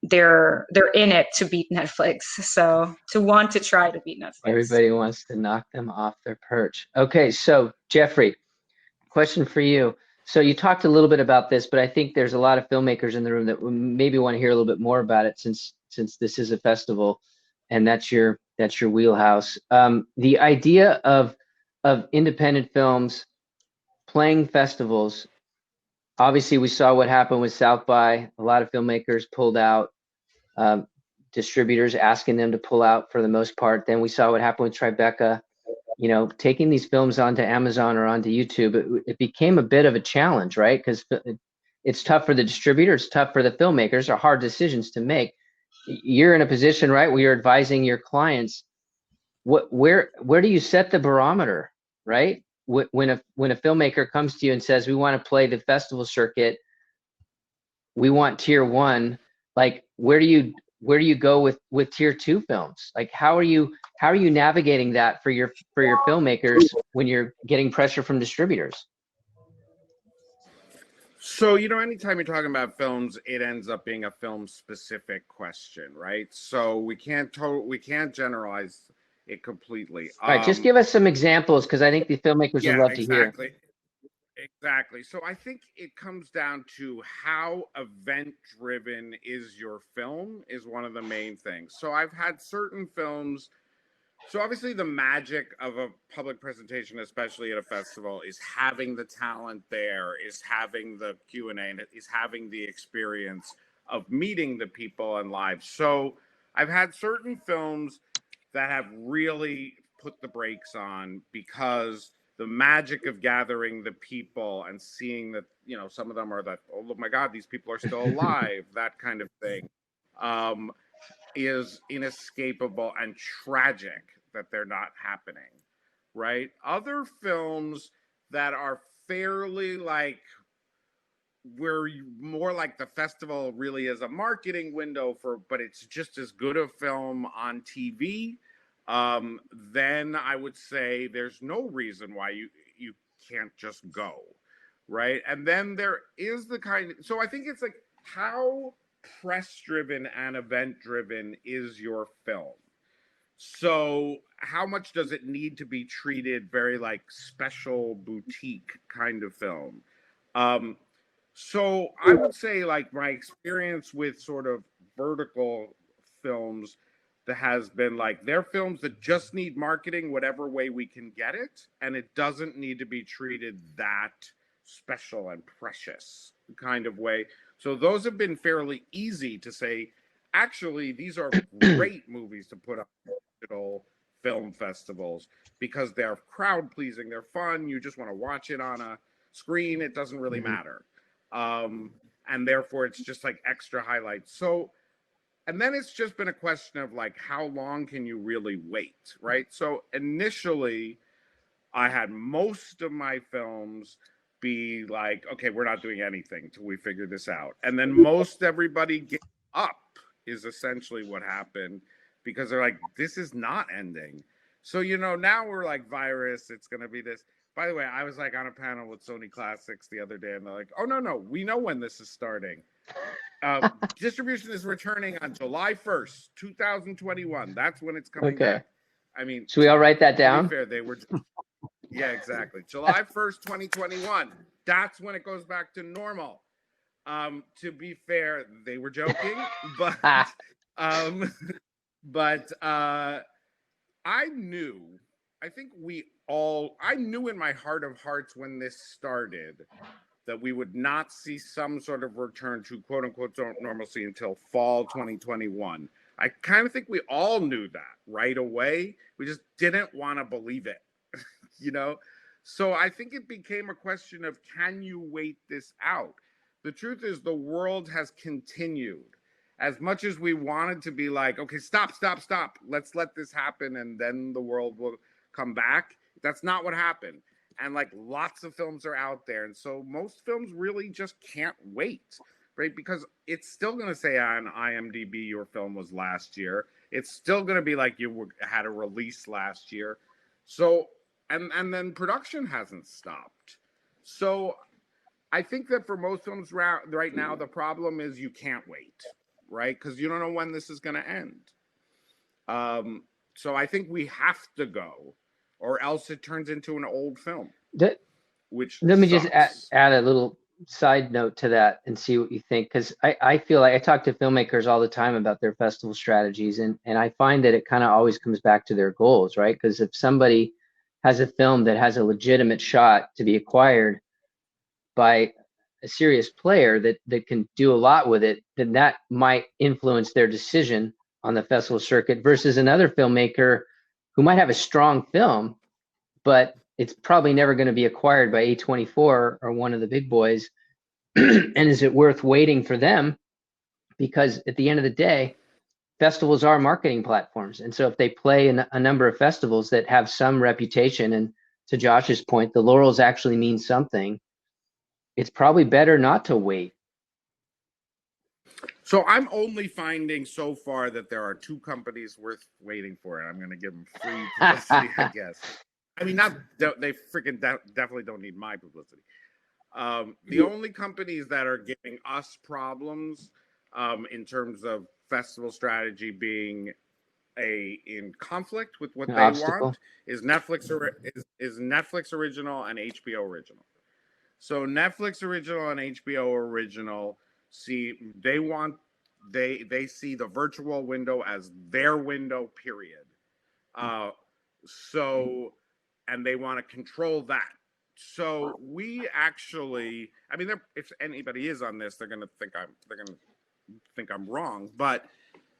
they're in it to beat Netflix. So to try to beat Netflix. Everybody wants to knock them off their perch. Okay, so Jeffrey, question for you. So you talked a little bit about this, but I think there's a lot of filmmakers in the room that maybe want to hear a little bit more about it, since this is a festival, and that's your wheelhouse. The idea of independent films playing festivals. Obviously, we saw what happened with South by. A lot of filmmakers pulled out. Distributors asking them to pull out for the most part. Then we saw what happened with Tribeca. Taking these films onto Amazon or onto YouTube, it became a bit of a challenge, right? Because it's tough for the distributor, it's tough for the filmmakers, are hard decisions to make. You're in a position, right, where you're advising your clients. Where do you set the barometer, right? When a filmmaker comes to you and says, we want to play the festival circuit, we want tier one, like, where do you go with tier two films? Like, how are you navigating that for your filmmakers when you're getting pressure from distributors? So, anytime you're talking about films, it ends up being a film specific question, right? So we can't generalize it completely. All right, just give us some examples, because I think the filmmakers would love to hear. Exactly. So I think it comes down to how event driven is your film is one of the main things. So I've had certain films. So obviously the magic of a public presentation, especially at a festival, is having the talent there, is having the Q&A, and is having the experience of meeting the people and live. So I've had certain films that have really put the brakes on, because the magic of gathering the people and seeing that, some of them are that, oh my God, these people are still alive, that kind of thing, is inescapable and tragic that they're not happening, right? Other films that are fairly where more like the festival really is a marketing window but it's just as good a film on TV, then I would say there's no reason why you can't just go, right? And then there is so I think it's like, how press driven and event driven is your film? So how much does it need to be treated very like special boutique kind of film? So I would say, like, my experience with sort of vertical films, that has been like, they're films that just need marketing whatever way we can get it, and it doesn't need to be treated that special and precious kind of way. So those have been fairly easy to say, actually, these are great movies to put on digital film festivals because they're crowd pleasing, they're fun, you just want to watch it on a screen, it doesn't really matter. And therefore it's just like extra highlights. So, and then it's just been a question of like, how long can you really wait, right? So initially, I had most of my films be like, okay, we're not doing anything till we figure this out. And then most everybody gave up is essentially what happened, because they're like, this is not ending. So, you know, now we're like, virus, it's going to be this. By the way, I was like on a panel with Sony Classics the other day, and they're like, oh, no, we know when this is starting. Distribution is returning on July 1st, 2021. That's when it's coming back. I mean, should we all write that down? To be fair, they were, yeah, exactly. July 1st, 2021. That's when it goes back to normal. To be fair, they were joking, but I knew, I think I knew in my heart of hearts when this started that we would not see some sort of return to quote unquote normalcy until fall 2021. I kind of think we all knew that right away. We just didn't want to believe it, you know? So I think it became a question of, can you wait this out? The truth is, the world has continued. As much as we wanted to be like, okay, stop. Let's let this happen and then the world will come back. That's not what happened. And like, lots of films are out there. And so most films really just can't wait, right? Because it's still going to say on IMDb your film was last year. It's still going to be like you had a release last year. So, and then production hasn't stopped. So I think that for most films right now, the problem is you can't wait, right? Because you don't know when this is going to end. So I think we have to go, or else it turns into an old film. Which let me sucks. just add a little side note to that and see what you think, because I feel like I talk to filmmakers all the time about their festival strategies, and I find that it kind of always comes back to their goals, right? Because if somebody has a film that has a legitimate shot to be acquired by a serious player that can do a lot with it, then that might influence their decision on the festival circuit versus another filmmaker who might have a strong film, but it's probably never going to be acquired by A24 or one of the big boys. And is it worth waiting for them? Because at the end of the day, festivals are marketing platforms. And so if they play in a number of festivals that have some reputation, and to Josh's point, the laurels actually mean something, it's probably better not to wait. So I'm only finding so far that there are two companies worth waiting for, and I'm going to give them free publicity, I guess. I mean, not they freaking definitely don't need my publicity. The only companies that are giving us problems in terms of festival strategy being in conflict with what they want is Netflix original and HBO original. So Netflix original and HBO original see they see the virtual window as their window, period. So, and they want to control that. So we actually, I mean, if anybody is on this, they're gonna think I'm wrong, but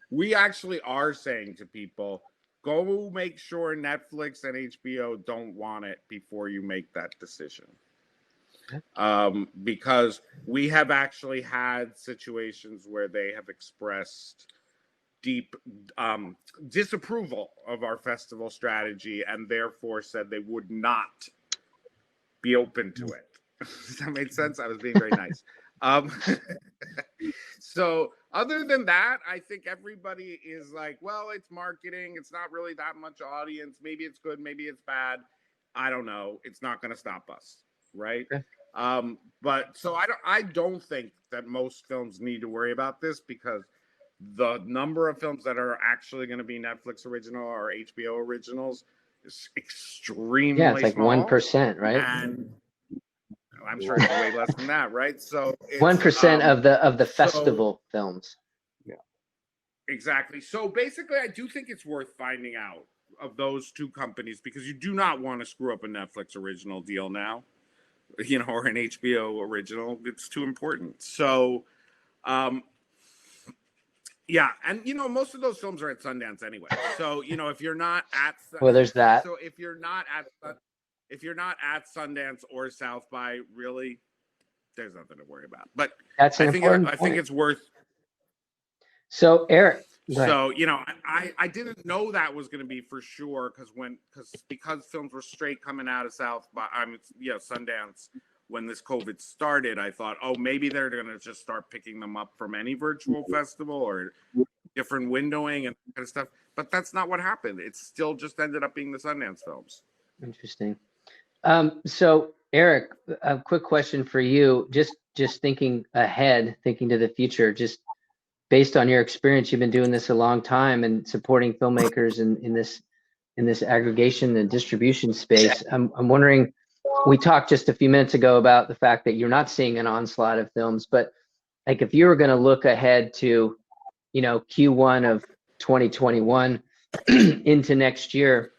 we actually are saying to people, go make sure Netflix and HBO don't want it before you make that decision. Because we have actually had situations where they have expressed deep disapproval of our festival strategy and therefore said they would not be open to it. Does that make sense? I was being very nice. So other than that, I think everybody is like, well, it's marketing. It's not really that much audience. Maybe it's good. Maybe it's bad. I don't know. It's not going to stop us. Right. Okay. But so I don't think that most films need to worry about this, because the number of films that are actually going to be Netflix original or HBO originals is extremely it's like small. 1%, right? And I'm sure it's way less than that, right? So 1% of the festival films. Yeah, Exactly. So basically, I do think it's worth finding out of those two companies because you do not want to screw up a Netflix original deal now, or an HBO original. It's too important. So, um, yeah, and most of those films are at Sundance anyway. So if you're not at Well, there's that. so if you're not at Sundance or South by, really, there's nothing to worry about. But That's an I think important I point. think it's worth. So Erik, go ahead. So I didn't know that was going to be for sure because films were straight coming out of South by Sundance when this COVID started. I thought, oh, maybe they're going to just start picking them up from any virtual festival or different windowing and that kind of stuff. But that's not what happened. It still just ended up being the Sundance films. Interesting. So Erik, a quick question for you. Just thinking ahead, thinking to the future, just based on your experience, you've been doing this a long time and supporting filmmakers in this aggregation and distribution space. I'm wondering, we talked just a few minutes ago about the fact that you're not seeing an onslaught of films, but like if you were going to look ahead to, Q1 of 2021 into next year,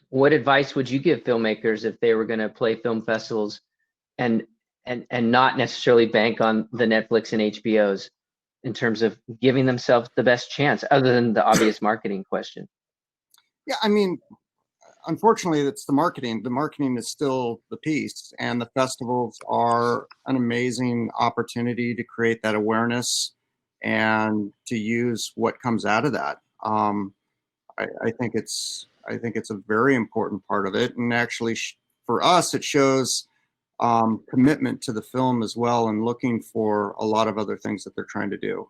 what advice would you give filmmakers if they were going to play film festivals and not necessarily bank on the Netflix and HBOs in terms of giving themselves the best chance, other than the obvious marketing question? Yeah, I mean, unfortunately, it's the marketing. The marketing is still the piece, and the festivals are an amazing opportunity to create that awareness and to use what comes out of that. I think it's a very important part of it, and actually, for us, it shows commitment to the film as well, and looking for a lot of other things that they're trying to do.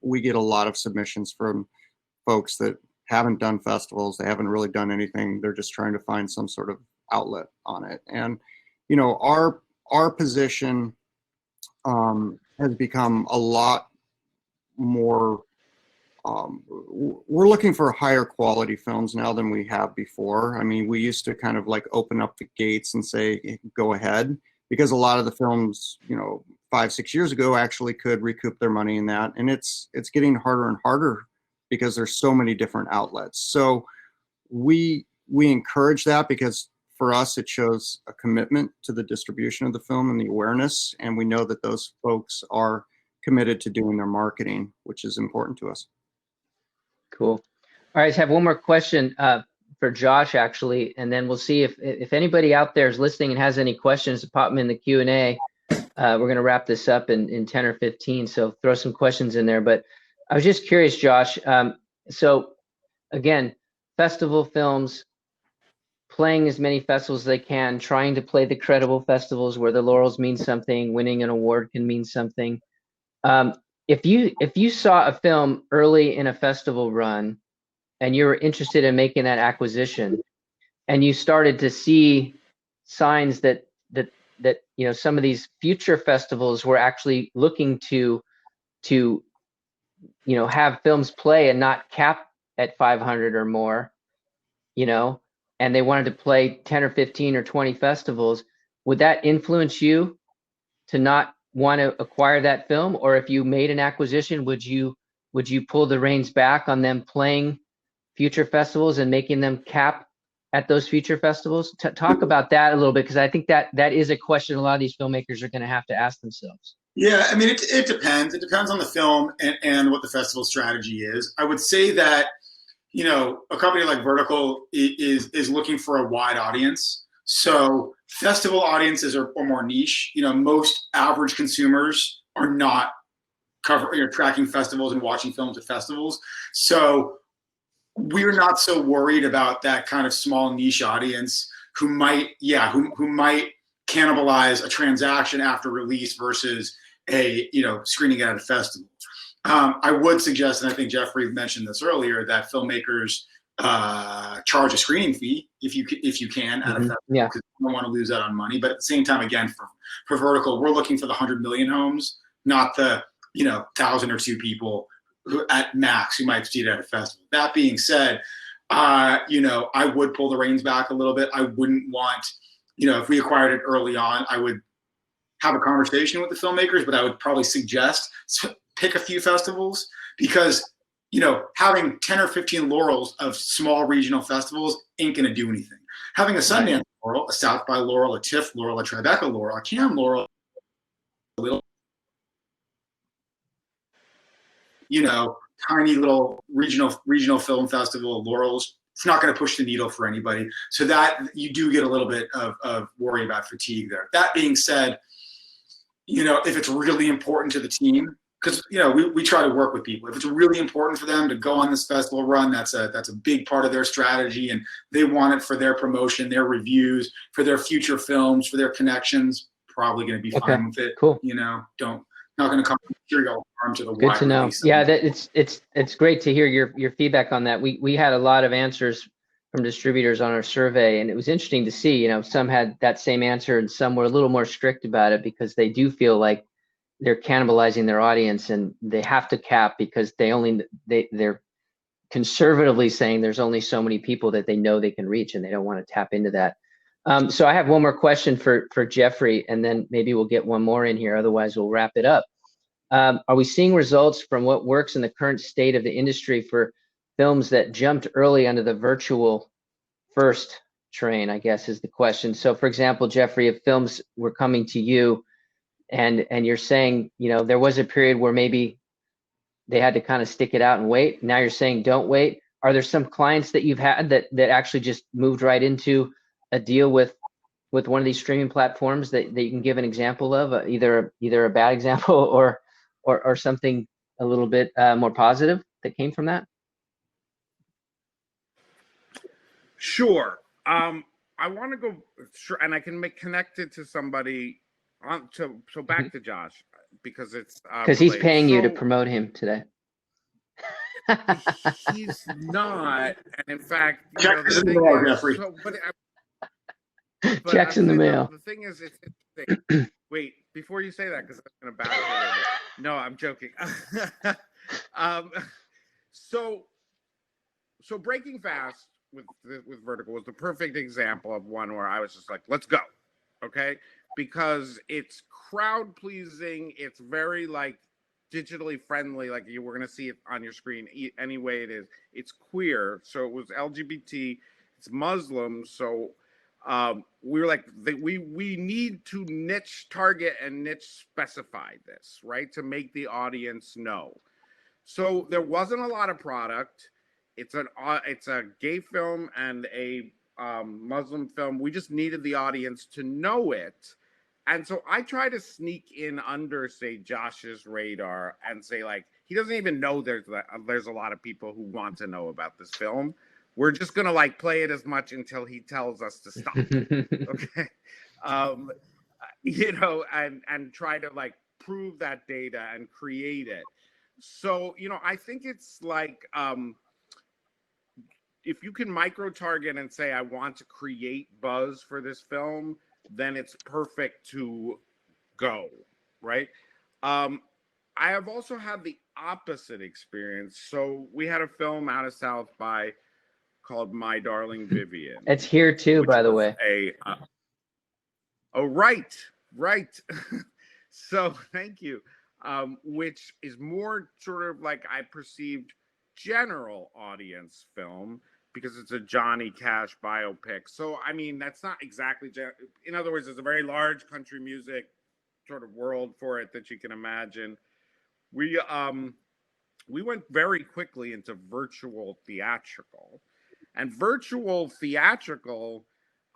We get a lot of submissions from folks that haven't done festivals. They haven't really done anything. They're just trying to find some sort of outlet on it. And, our position has become a lot more, we're looking for higher quality films now than we have before. I mean, we used to kind of like open up the gates and say, go ahead, because a lot of the films, 5-6 years ago actually could recoup their money in that. And it's getting harder and harder because there's so many different outlets. So we encourage that, because for us, it shows a commitment to the distribution of the film and the awareness. And we know that those folks are committed to doing their marketing, which is important to us. Cool. All right, I have one more question for Josh, actually, and then we'll see if anybody out there is listening and has any questions, pop them in the Q&A. We're going to wrap this up in 10 or 15, so throw some questions in there. But I was just curious, Josh. So again, festival films, playing as many festivals as they can, trying to play the credible festivals where the laurels mean something, winning an award can mean something. If you saw a film early in a festival run and you were interested in making that acquisition, and you started to see signs that some of these future festivals were actually looking to have films play and not cap at 500 or more, and they wanted to play 10 or 15 or 20 festivals, would that influence you to not want to acquire that film? Or if you made an acquisition, would you pull the reins back on them playing future festivals and making them cap at those future festivals? Talk about that a little bit, because I think that is a question a lot of these filmmakers are going to have to ask themselves. Yeah, I mean, it depends. It depends on the film and what the festival strategy is. I would say that, a company like Vertical is looking for a wide audience. So festival audiences are more niche. Most average consumers are not tracking festivals and watching films at festivals. So we're not so worried about that kind of small niche audience who might cannibalize a transaction after release versus a screening at a festival. I would suggest, and I think Jeffrey mentioned this earlier, that filmmakers charge a screening fee if you can at a festival, because you don't want to lose that on money. But at the same time, again, for Vertical, we're looking for the 100 million homes, not the 1,000 or 2 people who at max who might see it at a festival. That being said, I would pull the reins back a little bit. I wouldn't want, if we acquired it early on, I would have a conversation with the filmmakers, but I would probably suggest pick a few festivals, because having 10 or 15 laurels of small regional festivals ain't going to do anything. Having a Sundance laurel, a South by laurel, a TIFF laurel, a Tribeca laurel, a CAM laurel, a little, tiny little regional film festival laurels, it's not going to push the needle for anybody. So that you do get a little bit of worry about fatigue there. That being said, if it's really important to the team, because we try to work with people. If it's really important for them to go on this festival run, that's a big part of their strategy, and they want it for their promotion, their reviews, for their future films, for their connections. Probably going to be fine with it. Cool. Not going to come material harm to the Good wide to know. release. Yeah, it's great to hear your feedback on that. We had a lot of answers from distributors on our survey, and it was interesting to see. Some had that same answer, and some were a little more strict about it because they do feel like they're cannibalizing their audience, and they have to cap because they're conservatively saying there's only so many people that they know they can reach, and they don't want to tap into that. So I have one more question for Jeffrey, and then maybe we'll get one more in here. Otherwise, we'll wrap it up. Are we seeing results from what works in the current state of the industry for films that jumped early under the virtual first train, I guess is the question. So for example, Jeffrey, if films were coming to you and you're saying, there was a period where maybe they had to kind of stick it out and wait. Now you're saying don't wait. Are there some clients that you've had that actually just moved right into a deal with one of these streaming platforms that you can give an example of, either a bad example or something a little bit more positive that came from that? Sure. I want to go, and I can connect it to somebody. So back to Josh, because it's because he's paying you to promote him today. He's not, and in fact, checks in the mail, Jeffrey. Checks in the mail. The thing is, it's interesting. Wait, before you say that, because I'm going to back a little bit. No, I'm joking. So Breaking Fast with Vertical was the perfect example of one where I was just like, let's go, okay? Because it's crowd pleasing. It's very digitally friendly, like you were going to see it on your screen any way it is. It's queer, so it was LGBT. It's Muslim, so we were like, we need to niche target and niche specify this, right, to make the audience know. So there wasn't a lot of product. It's a gay film and a Muslim film. We just needed the audience to know it. And so I try to sneak in under, say, Josh's radar and say, he doesn't even know there's a lot of people who want to know about this film. We're just going to play it as much until he tells us to stop. Okay. And try to prove that data and create it. So, I think it's if you can micro-target and say, I want to create buzz for this film, then it's perfect to go, right? I have also had the opposite experience. So we had a film out of South by called My Darling Vivian. It's here too, by the way. Right. So thank you. Which is more sort of I perceived general audience film, because it's a Johnny Cash biopic. So, I mean, that's not exactly, in other words, there's a very large country music sort of world for it that you can imagine. We went very quickly into virtual theatrical. And virtual theatrical,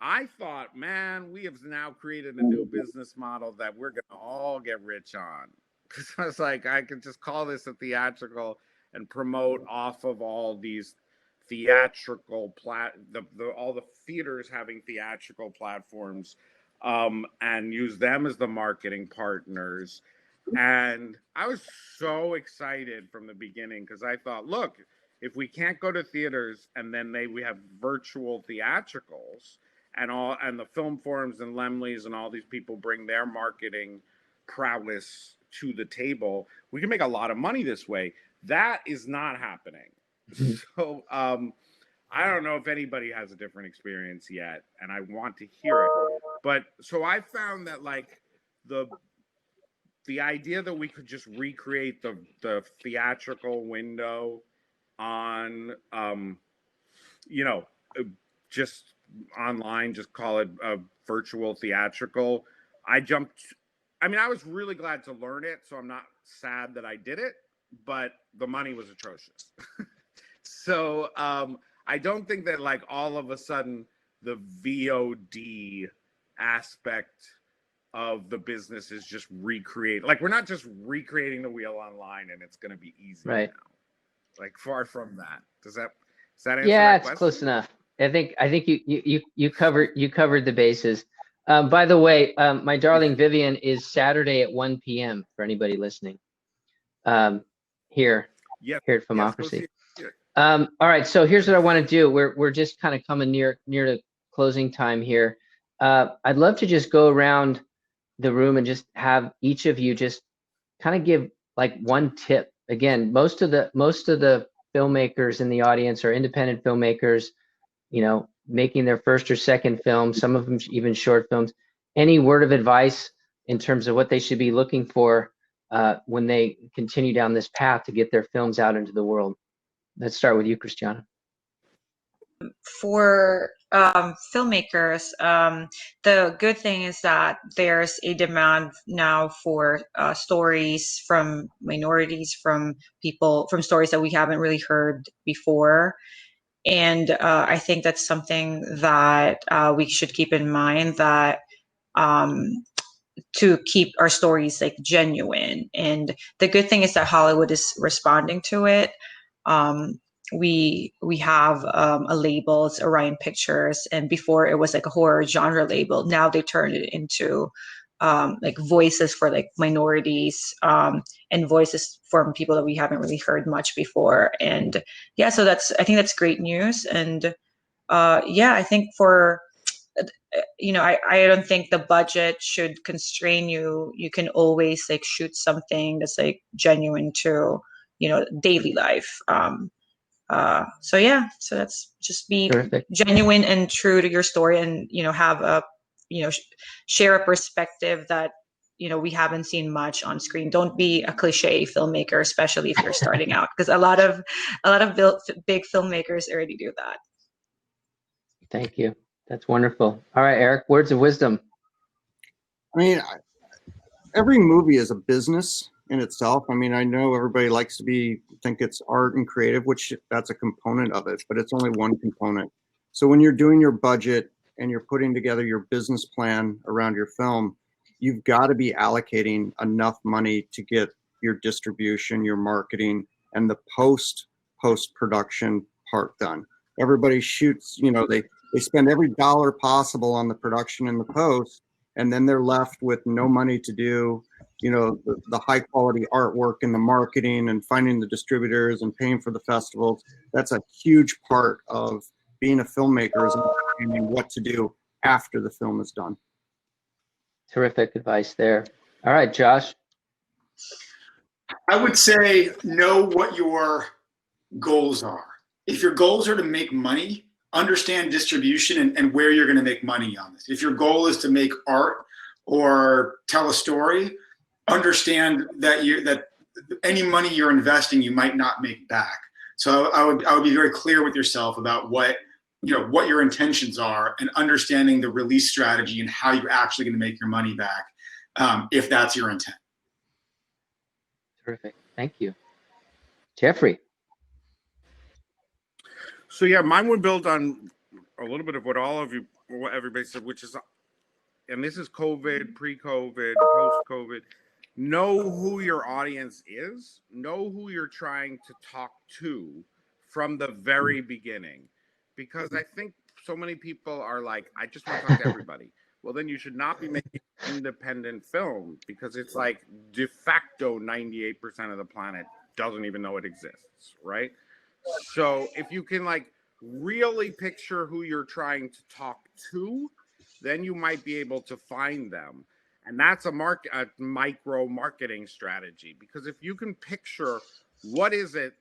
I thought, man, we have now created a new business model that we're going to all get rich on. Because I was like, I could just call this a theatrical and promote off of all these theatrical all the theaters having theatrical platforms, and use them as the marketing partners. And I was so excited from the beginning, because I thought, look, if we can't go to theaters and then we have virtual theatricals and the film forums and Lemleys and all these people bring their marketing prowess to the table, we can make a lot of money this way. That is not happening. So I don't know if anybody has a different experience yet, and I want to hear it. But so I found that the idea that we could just recreate the theatrical window on, you know, just online, just call it a virtual theatrical. I was really glad to learn it, so I'm not sad that I did it, but the money was atrocious. So I don't think that like all of a sudden the VOD aspect of the business is just recreate. Like we're not just recreating the wheel online and it's going to be easy Right. now. Like far from that. Does that answer Yeah, that it's question? close enough. I think you covered the bases. By the way, my darling Vivian is Saturday at 1 p.m. for anybody listening. Here Yes. at Yes, go Filmocracy. see it. All right, so here's what I want to do. We're just kind of coming near to closing time here. I'd love to just go around the room and just have each of you just kind of give like one tip. Again, most of the filmmakers in the audience are independent filmmakers, you know, making their first or second film, some of them even short films. Any word of advice in terms of what they should be looking for when they continue down this path to get their films out into the world? Let's start with you, Christiana. For filmmakers, the good thing is that there's a demand now for stories from minorities, from people, from stories that we haven't really heard before. And I think that's something that we should keep in mind, that to keep our stories like genuine. And the good thing is that Hollywood is responding to it. We have a label, it's Orion Pictures, and before it was like a horror genre label. Now they turned it into like voices for like minorities, and voices from people that we haven't really heard much before. And yeah, so I think that's great news. And yeah, I think for I don't think the budget should constrain you. You can always like shoot something that's like genuine to daily life. So yeah, so that's just be Terrific. genuine and true to your story, and have a share a perspective that we haven't seen much on screen. Don't be a cliche filmmaker, especially if you're starting out, because a lot of big filmmakers already do that. Thank you. That's wonderful. All right, Erik, words of wisdom. I mean, every movie is a business in itself. I mean, I know everybody likes to think it's art and creative, which that's a component of it, but it's only one component. So when you're doing your budget and you're putting together your business plan around your film, you've got to be allocating enough money to get your distribution, your marketing, and the post-production part done. Everybody shoots, they spend every dollar possible on the production and the post, and then they're left with no money to do, the high quality artwork and the marketing and finding the distributors and paying for the festivals. That's a huge part of being a filmmaker, is understanding what to do after the film is done. Terrific advice there. All right, Josh. I would say know what your goals are. If your goals are to make money, understand distribution and where you're going to make money on this. If your goal is to make art or tell a story, understand that any money you're investing, you might not make back. So I would be very clear with yourself about what your intentions are, and understanding the release strategy and how you're actually going to make your money back, if that's your intent. Terrific. Thank you. Jeffrey. So yeah, mine would build on a little bit of what everybody said, which is, and this is COVID, pre-COVID, post-COVID. Know who your audience is. Know who you're trying to talk to from the very beginning, because I think so many people are like, I just want to talk to everybody. Well, then you should not be making independent film, because it's like de facto 98% of the planet doesn't even know it exists, right? So if you can like really picture who you're trying to talk to, then you might be able to find them. And that's a micro marketing strategy, because if you can picture who is it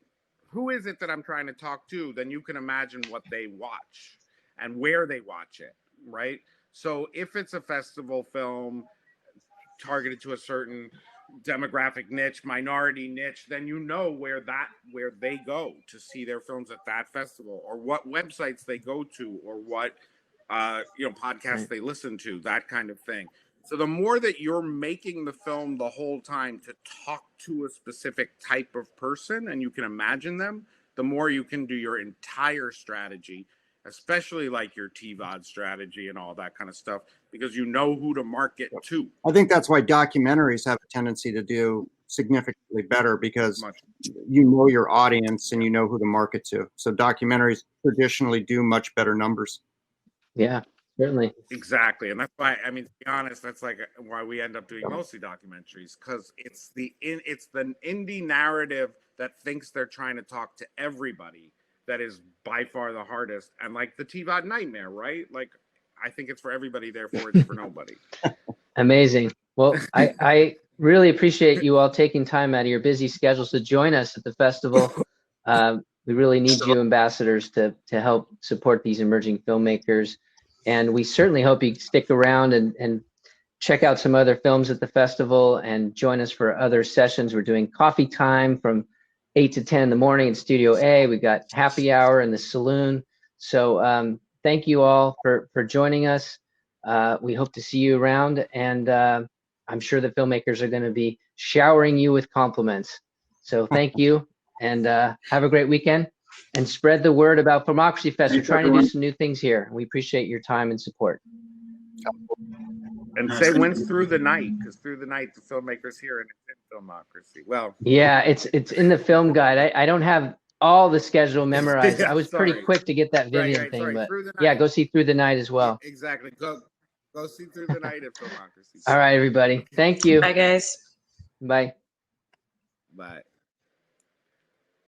that I'm trying to talk to, then you can imagine what they watch and where they watch it, right? So if it's a festival film targeted to a certain demographic niche, minority niche, then you know where they go to see their films at that festival, or what websites they go to, or what podcasts they listen to, that kind of thing. So the more that you're making the film the whole time to talk to a specific type of person and you can imagine them, the more you can do your entire strategy, especially like your TVOD strategy and all that kind of stuff, because you know who to market to. I think that's why documentaries have a tendency to do significantly better, because you know your audience and you know who to market to. So documentaries traditionally do much better numbers. Yeah, certainly. Exactly. And that's why, I mean, to be honest, that's like why we end up doing mostly documentaries, because it's the indie narrative that thinks they're trying to talk to everybody that is by far the hardest. And like the TVOD nightmare, right? Like, I think it's for everybody, therefore it's for nobody. Amazing. Well, I really appreciate you all taking time out of your busy schedules to join us at the festival. We really need you ambassadors to help support these emerging filmmakers. And we certainly hope you stick around and check out some other films at the festival and join us for other sessions. We're doing coffee time from 8 to 10 in the morning in Studio A. We got happy hour in the saloon. So thank you all for joining us. We hope to see you around, and I'm sure the filmmakers are going to be showering you with compliments. So thank you, and have a great weekend, and spread the word about Filmocracy Fest. We're trying to do some new things here. We appreciate your time and support. And say when's Through the Night, because Through the Night, the filmmakers here in Filmocracy. Well, yeah, it's in the film guide. I don't have all the schedule memorized. Yeah, I was pretty quick to get that Vivian thing, but yeah, go see Through the Night as well. Exactly. Go see Through the Night at Filmocracy. All right, everybody. Thank you. Bye, guys. Bye. Bye.